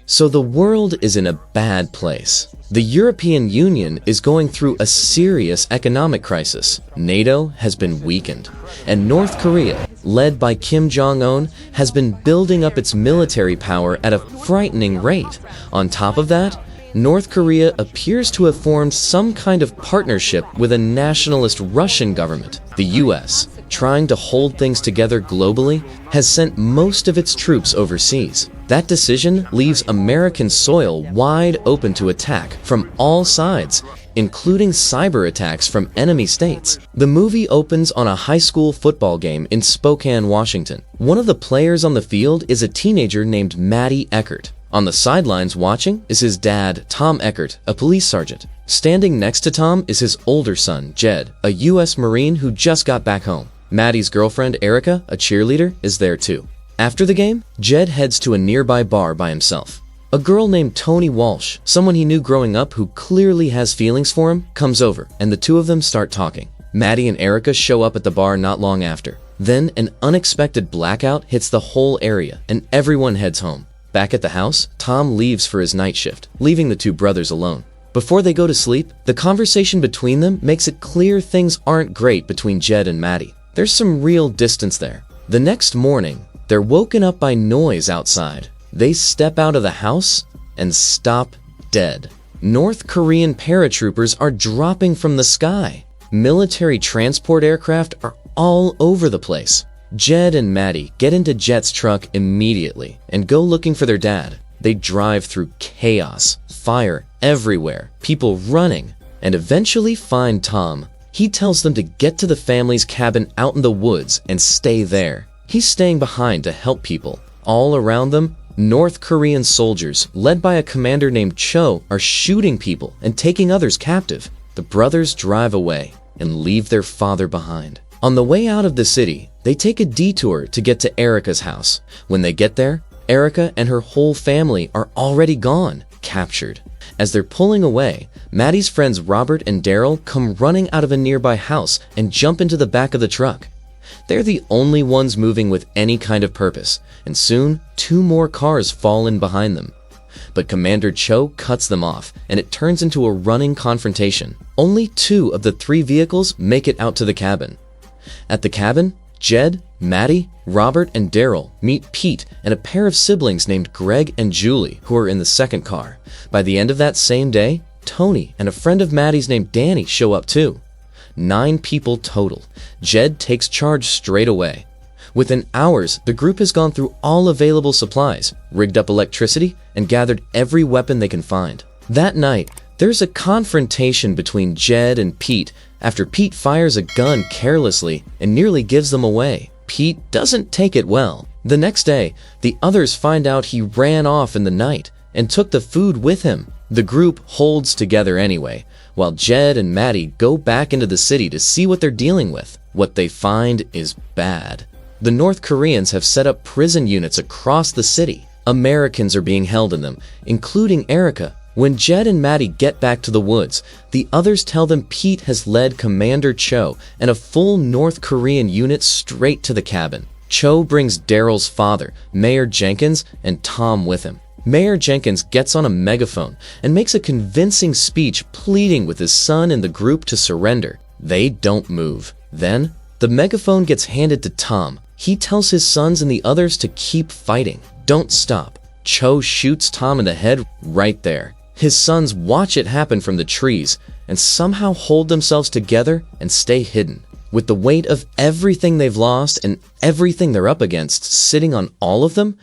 So the world is in a bad place. The European Union is going through a serious economic crisis. NATO has been weakened. And North Korea, led by Kim Jong-un, has been building up its military power at a frightening rate. On top of that, North Korea appears to have formed some kind of partnership with a nationalist Russian government. The US, trying to hold things together globally, has sent most of its troops overseas. That decision leaves American soil wide open to attack from all sides, including cyber attacks from enemy states. The movie opens on a high school football game in Spokane, Washington. One of the players on the field is a teenager named Matty Eckert. On the sidelines watching is his dad, Tom Eckert, a police sergeant. Standing next to Tom is his older son, Jed, a U.S. Marine who just got back home. Matty's girlfriend, Erica, a cheerleader, is there too. After the game, Jed heads to a nearby bar by himself. A girl named Toni Walsh, someone he knew growing up who clearly has feelings for him, comes over, and the two of them start talking. Matty and Erica show up at the bar not long after. Then an unexpected blackout hits the whole area, and everyone heads home. Back at the house, Tom leaves for his night shift, leaving the two brothers alone. Before they go to sleep, the conversation between them makes it clear things aren't great between Jed and Matty. There's some real distance there. The next morning, they're woken up by noise outside. They step out of the house and stop dead. North Korean paratroopers are dropping from the sky. Military transport aircraft are all over the place. Jed and Matty get into Jet's truck immediately and go looking for their dad. They drive through chaos, fire everywhere, people running, and eventually find Tom. He tells them to get to the family's cabin out in the woods and stay there. He's staying behind to help people. All around them, North Korean soldiers, led by a commander named Cho, are shooting people and taking others captive. The brothers drive away and leave their father behind. On the way out of the city, they take a detour to get to Erica's house. When they get there, Erica and her whole family are already gone, captured. As they're pulling away, Matty's friends Robert and Daryl come running out of a nearby house and jump into the back of the truck. They're the only ones moving with any kind of purpose, and soon 2 more cars fall in behind them. But Commander Cho cuts them off, and it turns into a running confrontation. Only 2 of the 3 vehicles make it out to the cabin. At the cabin, Jed, Matty, Robert, and Daryl meet Pete and a pair of siblings named Greg and Julie who are in the second car. By the end of that same day, Tony and a friend of Matty's named Danny show up too. 9 people total. Jed takes charge straight away. Within hours, the group has gone through all available supplies, rigged up electricity, and gathered every weapon they can find. That night, there's a confrontation between Jed and Pete after Pete fires a gun carelessly and nearly gives them away. Pete doesn't take it well. The next day, the others find out he ran off in the night and took the food with him. The group holds together anyway, while Jed and Matty go back into the city to see what they're dealing with. What they find is bad. The North Koreans have set up prison units across the city. Americans are being held in them, including Erica. When Jed and Matty get back to the woods, the others tell them Pete has led Commander Cho and a full North Korean unit straight to the cabin. Cho brings Daryl's father, Mayor Jenkins, and Tom with him. Mayor Jenkins gets on a megaphone and makes a convincing speech pleading with his son and the group to surrender. They don't move. Then, the megaphone gets handed to Tom. He tells his sons and the others to keep fighting. Don't stop. Cho shoots Tom in the head right there. His sons watch it happen from the trees and somehow hold themselves together and stay hidden. With the weight of everything they've lost and everything they're up against sitting on all of them,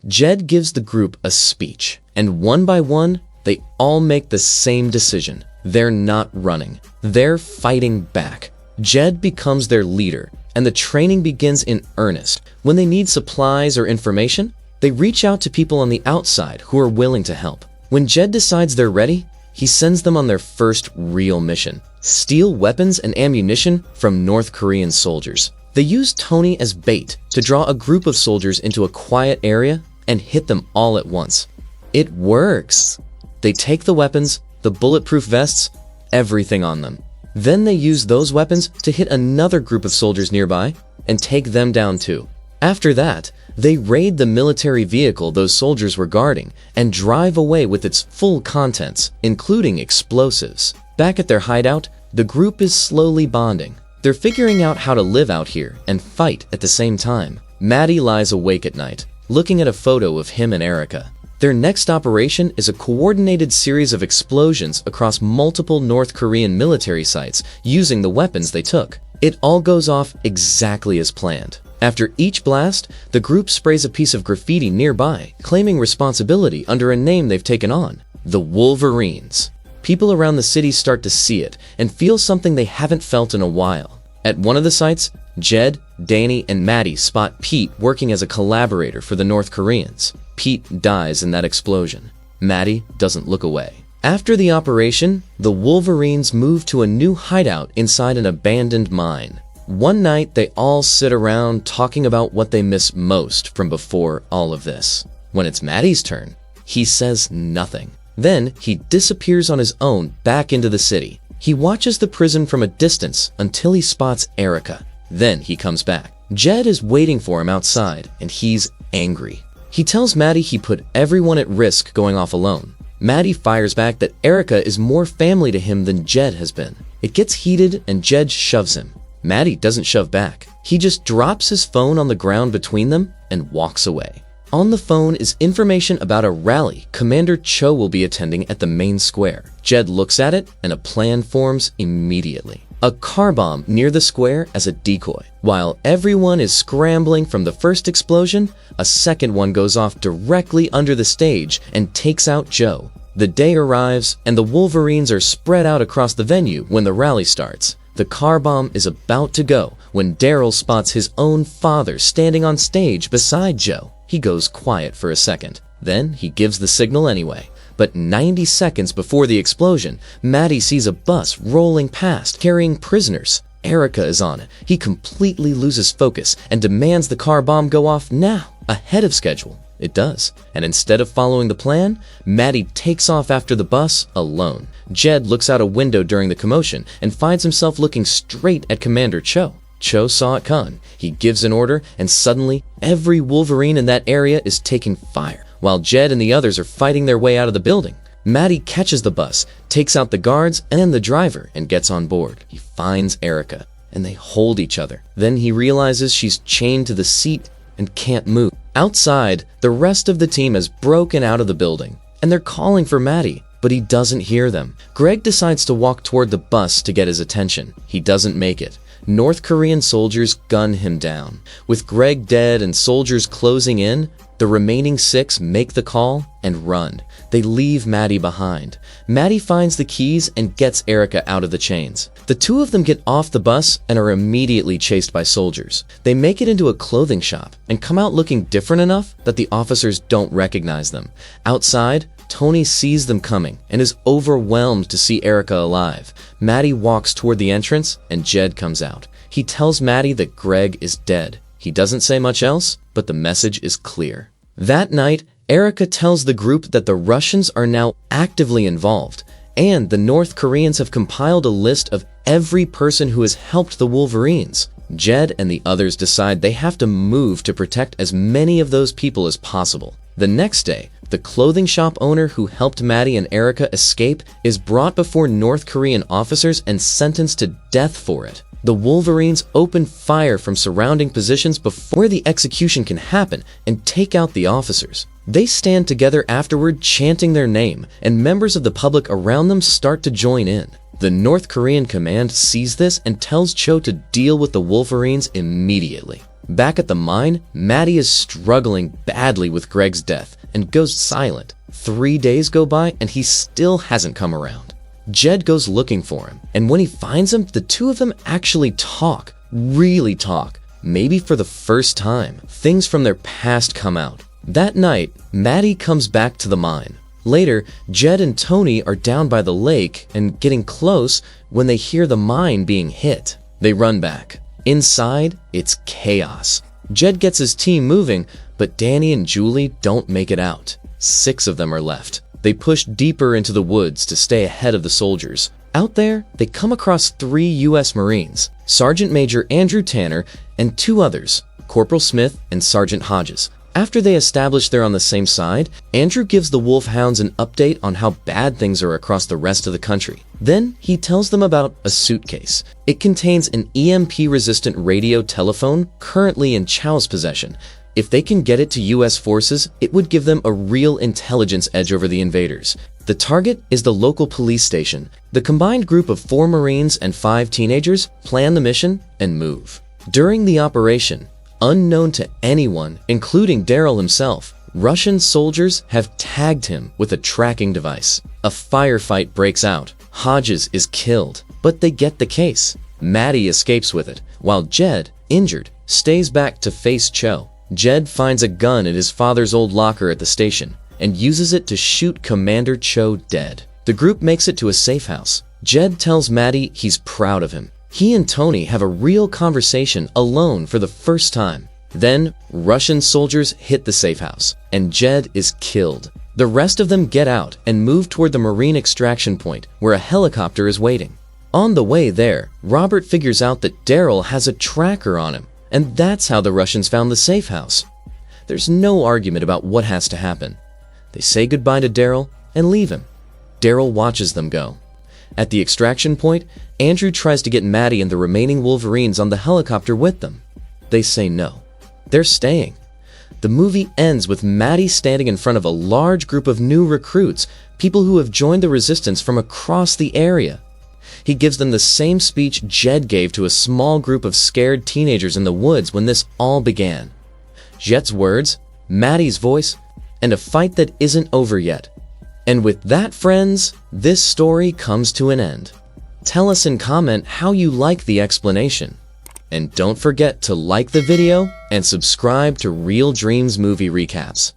Jed gives the group a speech. And one by one, they all make the same decision. They're not running. They're fighting back. Jed becomes their leader, and the training begins in earnest. When they need supplies or information, they reach out to people on the outside who are willing to help. When Jed decides they're ready, he sends them on their first real mission: steal weapons and ammunition from North Korean soldiers. They use Tony as bait to draw a group of soldiers into a quiet area and hit them all at once. It works. They take the weapons, the bulletproof vests, everything on them. Then they use those weapons to hit another group of soldiers nearby and take them down too. After that, they raid the military vehicle those soldiers were guarding and drive away with its full contents, including explosives. Back at their hideout, the group is slowly bonding. They're figuring out how to live out here and fight at the same time. Maddie lies awake at night, looking at a photo of him and Erica. Their next operation is a coordinated series of explosions across multiple North Korean military sites using the weapons they took. It all goes off exactly as planned. After each blast, the group sprays a piece of graffiti nearby, claiming responsibility under a name they've taken on, the Wolverines. People around the city start to see it and feel something they haven't felt in a while. At one of the sites, Jed, Danny, and Maddie spot Pete working as a collaborator for the North Koreans. Pete dies in that explosion. Maddie doesn't look away. After the operation, the Wolverines move to a new hideout inside an abandoned mine. One night, they all sit around talking about what they miss most from before all of this. When it's Maddie's turn, he says nothing. Then he disappears on his own back into the city. He watches the prison from a distance until he spots Erica. Then he comes back. Jed is waiting for him outside, and he's angry. He tells Maddie he put everyone at risk going off alone. Maddie fires back that Erica is more family to him than Jed has been. It gets heated and Jed shoves him. Maddie doesn't shove back. He just drops his phone on the ground between them and walks away. On the phone is information about a rally Commander Cho will be attending at the main square. Jed looks at it and a plan forms immediately. A car bomb near the square as a decoy. While everyone is scrambling from the first explosion, a second one goes off directly under the stage and takes out Joe. The day arrives and the Wolverines are spread out across the venue when the rally starts. The car bomb is about to go when Daryl spots his own father standing on stage beside Joe. He goes quiet for a second. Then he gives the signal anyway. But 90 seconds before the explosion, Maddie sees a bus rolling past carrying prisoners. Erica is on it. He completely loses focus and demands the car bomb go off now, ahead of schedule. It does. And instead of following the plan, Maddie takes off after the bus alone. Jed looks out a window during the commotion and finds himself looking straight at Commander Cho. Cho saw it coming. He gives an order and suddenly every Wolverine in that area is taking fire, while Jed and the others are fighting their way out of the building. Maddie catches the bus, takes out the guards and the driver and gets on board. He finds Erica and they hold each other. Then he realizes she's chained to the seat and can't move. Outside, the rest of the team has broken out of the building and they're calling for Maddie, but he doesn't hear them. Greg decides to walk toward the bus to get his attention. He doesn't make it. North Korean soldiers gun him down. With Greg dead and soldiers closing in, the remaining 6 make the call and run. They leave Maddie behind. Maddie finds the keys and gets Erica out of the chains. The two of them get off the bus and are immediately chased by soldiers. They make it into a clothing shop and come out looking different enough that the officers don't recognize them. Outside, Tony sees them coming and is overwhelmed to see Erica alive. Maddie walks toward the entrance and Jed comes out. He tells Maddie that Greg is dead. He doesn't say much else, but the message is clear. That night, Erica tells the group that the Russians are now actively involved, and the North Koreans have compiled a list of every person who has helped the Wolverines. Jed and the others decide they have to move to protect as many of those people as possible. The next day, the clothing shop owner who helped Maddie and Erica escape is brought before North Korean officers and sentenced to death for it. The Wolverines open fire from surrounding positions before the execution can happen and take out the officers. They stand together afterward chanting their name, and members of the public around them start to join in. The North Korean command sees this and tells Cho to deal with the Wolverines immediately. Back at the mine, Maddie is struggling badly with Greg's death and goes silent. 3 days go by and he still hasn't come around. Jed goes looking for him, and when he finds him, the two of them actually talk. Really talk. Maybe for the first time. Things from their past come out. That night, Maddie comes back to the mine. Later, Jed and Tony are down by the lake and getting close when they hear the mine being hit. They run back. Inside, it's chaos. Jed gets his team moving, but Danny and Julie don't make it out. 6 of them are left. They push deeper into the woods to stay ahead of the soldiers. Out there, they come across 3 U.S. Marines, Sergeant Major Andrew Tanner and 2 others, Corporal Smith and Sergeant Hodges. After they establish they're on the same side, Andrew gives the Wolfhounds an update on how bad things are across the rest of the country. Then he tells them about a suitcase. It contains an EMP-resistant radio telephone currently in Chow's possession. If they can get it to US forces, it would give them a real intelligence edge over the invaders. The target is the local police station. The combined group of 4 Marines and 5 teenagers plan the mission and move. During the operation, unknown to anyone, including Daryl himself, Russian soldiers have tagged him with a tracking device. A firefight breaks out. Hodges is killed, but they get the case. Maddie escapes with it, while Jed, injured, stays back to face Cho. Jed finds a gun in his father's old locker at the station and uses it to shoot Commander Cho dead. The group makes it to a safe house. Jed tells Maddie he's proud of him. He and Tony have a real conversation alone for the first time. Then, Russian soldiers hit the safe house, and Jed is killed. The rest of them get out and move toward the Marine extraction point, where a helicopter is waiting. On the way there, Robert figures out that Daryl has a tracker on him, and that's how the Russians found the safe house. There's no argument about what has to happen. They say goodbye to Daryl and leave him. Daryl watches them go. At the extraction point, Andrew tries to get Maddie and the remaining Wolverines on the helicopter with them. They say no. They're staying. The movie ends with Maddie standing in front of a large group of new recruits, people who have joined the resistance from across the area. He gives them the same speech Jed gave to a small group of scared teenagers in the woods when this all began. Jet's words, Maddie's voice, and a fight that isn't over yet. And with that, friends, this story comes to an end. Tell us in comment how you like the explanation. And don't forget to like the video and subscribe to Real Dreams Movie Recaps.